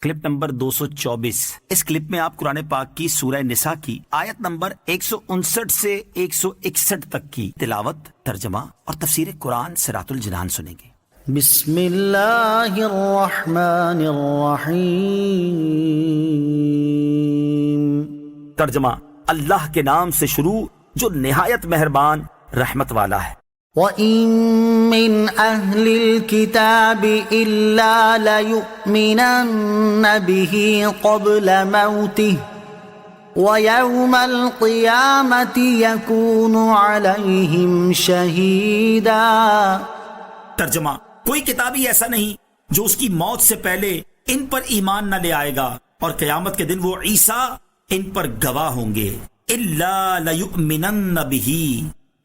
Clip number 224۔ اس clip میں آپ قرآن پاک کی سورہ نساء کی آیت نمبر 159 سے 161 تک کی تلاوت، ترجمہ اور تفسیر قرآن صراط الجنان سنیں گے۔ بسم اللہ الرحمن الرحیم۔ ترجمہ، اللہ کے نام سے شروع جو نہایت مہربان رحمت والا ہے۔ وَإِن مِّنْ أَهْلِ الْكِتَابِ إِلَّا لَيُؤْمِنَنَّ بِهِ قَبْلَ مَوْتِهِ وَيَوْمَ الْقِيَامَةِ يَكُونُ عَلَيْهِمْ شَهِيدًا۔ ترجمہ، کوئی کتابی ایسا نہیں جو اس کی موت سے پہلے ان پر ایمان نہ لے آئے گا، اور قیامت کے دن وہ عیسیٰ ان پر گواہ ہوں گے۔ الا لیؤمنن بہ،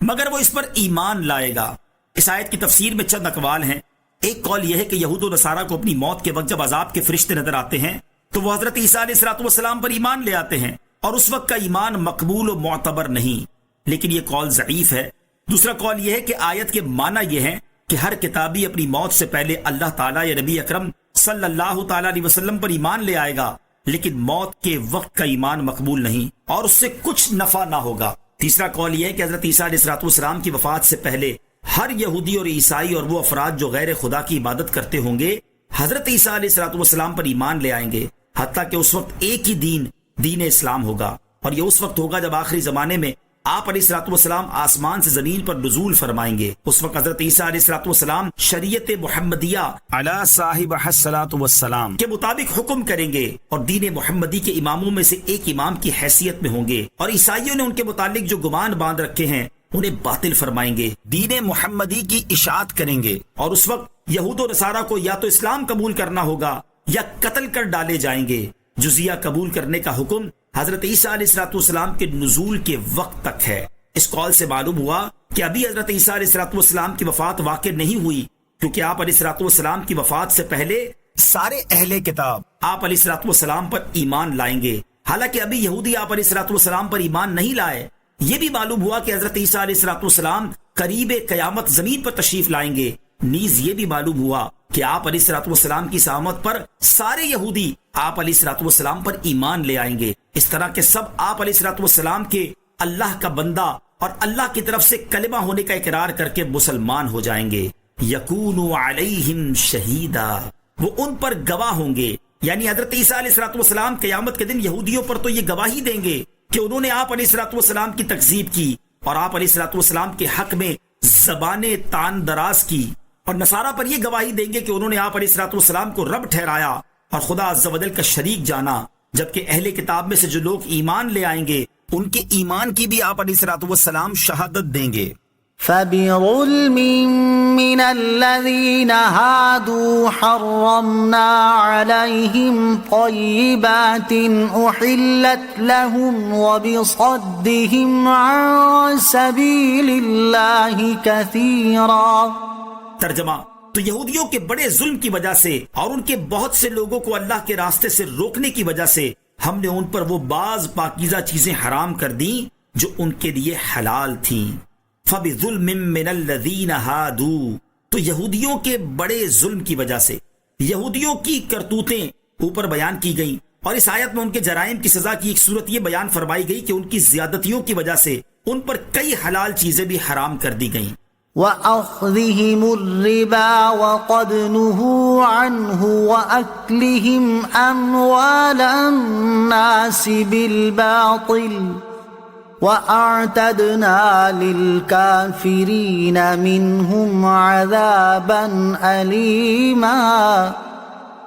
مگر وہ اس پر ایمان لائے گا۔ اس آیت کی تفسیر میں چند اقوال ہیں۔ ایک قول یہ ہے کہ یہود و نصارہ کو اپنی موت کے وقت جب عذاب کے فرشتے نظر آتے ہیں تو وہ حضرت عیسیٰ علیہ السلام پر ایمان لے آتے ہیں، اور اس وقت کا ایمان مقبول و معتبر نہیں، لیکن یہ قول ضعیف ہے۔ دوسرا قول یہ ہے کہ آیت کے معنی یہ ہے کہ ہر کتابی اپنی موت سے پہلے اللہ تعالیٰ یا نبی اکرم صلی اللہ تعالیٰ علیہ وسلم پر ایمان لے آئے گا، لیکن موت کے وقت کا ایمان مقبول نہیں اور اس سے کچھ نفع نہ ہوگا۔ تیسرا قول یہ ہے کہ حضرت عیسیٰ علیہ السلام کی وفات سے پہلے ہر یہودی اور عیسائی اور وہ افراد جو غیر خدا کی عبادت کرتے ہوں گے حضرت عیسیٰ علیہ السلام پر ایمان لے آئیں گے، حتیٰ کہ اس وقت ایک ہی دین اسلام ہوگا، اور یہ اس وقت ہوگا جب آخری زمانے میں آپ علیہ السلام آسمان سے زمین پر نزول فرمائیں گے۔ اس وقت حضرت عیسیٰ علیہ السلام شریعت محمدیہ علی صاحب الصلاۃ والسلام کے مطابق حکم کریں گے، اور دین محمدی کے اماموں میں سے ایک امام کی حیثیت میں ہوں گے، اور عیسائیوں نے ان کے متعلق جو گمان باندھ رکھے ہیں انہیں باطل فرمائیں گے، دین محمدی کی اشاعت کریں گے، اور اس وقت یہود و نصارہ کو یا تو اسلام قبول کرنا ہوگا یا قتل کر ڈالے جائیں گے۔ جزیہ قبول کرنے کا حکم حضرت عیسیٰ علیہ السلام کے نزول کے وقت تک ہے۔ اس قول سے معلوم ہوا کہ ابھی حضرت عیسیٰ علیہ السلام کی وفات واقع نہیں ہوئی، کیونکہ آپ علیہ السلام کی وفات سے پہلے سارے اہل کتاب آپ علیہ السلام پر ایمان لائیں گے۔ حالانکہ ابھی یہودی آپ علیہ السلام پر ایمان نہیں لائے۔ یہ بھی معلوم ہوا کہ حضرت عیسیٰ علیہ السلام قریب قیامت زمین پر تشریف لائیں گے۔ نیز یہ بھی معلوم ہوا کہ آپ علیہ السلام کی سامت پر سارے یہودی آپ علیہ السلام پر ایمان لے آئیں گے، اس طرح کہ سب آپ علیہ السلام کے اللہ کا بندہ اور اللہ کی طرف سے کلمہ ہونے کا اقرار کر کے مسلمان ہو جائیں گے۔ یکون علیہم شہیدا، وہ ان پر گواہ ہوں گے، یعنی حضرت عیسیٰ علیہ السلام قیامت کے دن یہودیوں پر تو یہ گواہی دیں گے کہ انہوں نے آپ علیہ السلام کی تکذیب کی اور آپ علیہ السلام کے حق میں زبانیں تان دراز کی، اور نصارہ پر یہ گواہی دیں گے کہ انہوں نے آپ علیہ السلام کو رب ٹھہرایا اور خدا عز و جل کا شریک جانا، جبکہ اہل کتاب میں سے جو لوگ ایمان لے آئیں گے ان کے ایمان کی بھی آپ علیہ السلام شہادت دیں گے۔ فَبِظُلْمٍ مِّنَ الَّذِينَ هَادُوا حَرَّمْنَا عَلَيْهِمْ طَيِّبَاتٍ أُحِلَّتْ لَهُمْ وَبِصَدِّهِمْ عَن سَبِيلِ اللَّهِ كَثِيرًا۔ ترجمہ، تو یہودیوں کے بڑے ظلم کی وجہ سے اور ان کے بہت سے لوگوں کو اللہ کے راستے سے روکنے کی وجہ سے ہم نے ان پر وہ بعض پاکیزہ چیزیں حرام کر دیں جو ان کے لیے حلال تھیں۔ فَبِظُلْمٍ مِّنَ الَّذِينَ هَادُوا، تو یہودیوں کے بڑے ظلم کی وجہ سے یہودیوں کی کرتوتیں اوپر بیان کی گئیں، اور اس آیت میں ان کے جرائم کی سزا کی ایک صورت یہ بیان فرمائی گئی کہ ان کی زیادتیوں کی وجہ سے ان پر کئی حلال چیزیں بھی حرام کر دی گئیں۔ وَأَخْذِهِمُ الرِّبَا وَقَدْ نُهُوا عَنْهُ وَأَكْلِهِمْ أَمْوَالَ النَّاسِ بِالْبَاطِلِ وَأَعْتَدْنَا لِلْكَافِرِينَ مِنْهُمْ عَذَابًا أَلِيمًا۔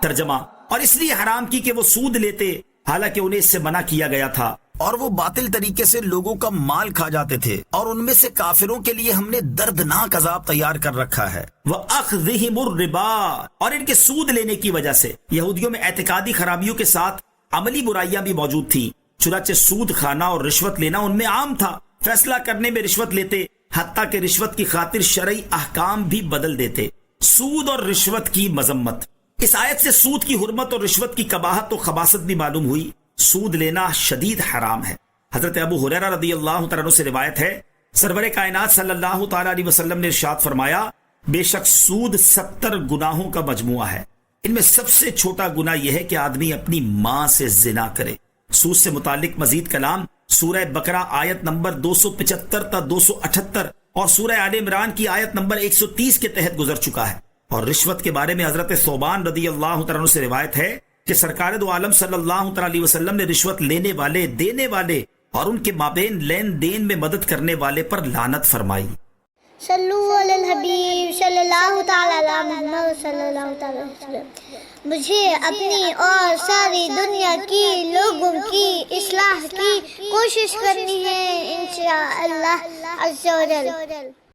ترجمہ، اور اس لیے حرام کی کہ وہ سود لیتے حالانکہ انہیں اس سے منع کیا گیا تھا، اور وہ باطل طریقے سے لوگوں کا مال کھا جاتے تھے، اور ان میں سے کافروں کے لیے ہم نے دردناک عذاب تیار کر رکھا ہے۔ وَأَخْذِهِمُ الرِّبَا، اور ان کے سود لینے کی وجہ سے یہودیوں میں اعتقادی خرابیوں کے ساتھ عملی برائیاں بھی موجود تھیں، چنانچہ سود کھانا اور رشوت لینا ان میں عام تھا۔ فیصلہ کرنے میں رشوت لیتے، حتیٰ کہ رشوت کی خاطر شرعی احکام بھی بدل دیتے۔ سود اور رشوت کی مذمت، اس آیت سے سود کی حرمت اور رشوت کی قباحت و خباثت بھی معلوم ہوئی۔ سود لینا شدید حرام ہے۔ حضرت ابو ہریرہ رضی اللہ تعالیٰ عنہ سے روایت ہے، سرور کائنات صلی اللہ تعالیٰ علیہ وسلم نے ارشاد فرمایا، بے شک سود 70 گناہوں کا مجموعہ ہے۔ ان میں سب سے چھوٹا گناہ یہ ہے کہ آدمی اپنی ماں سے زنا کرے۔ سود سے متعلق مزید کلام سورہ بقرہ آیت نمبر 275 تا 278 اور سورہ آل عمران کی آیت نمبر 130 کے تحت گزر چکا ہے۔ اور رشوت کے بارے میں حضرت ثوبان رضی اللہ تعالیٰ عنہ سے روایت ہے کہ سرکار دو عالم صلی اللہ تعالیٰ علیہ وسلم نے رشوت لینے والے، دینے والے اور ان کے مابین لین دین میں مدد کرنے والے پر لعنت فرمائی۔ صلو علی الحبیب صلی اللہ تعالی علی محمد صلی اللہ تعالی وسلم۔ مجھے اپنی اور ساری دنیا کی لوگوں کی اصلاح کی کوشش کرنی ہے انشاءاللہ عز و جل۔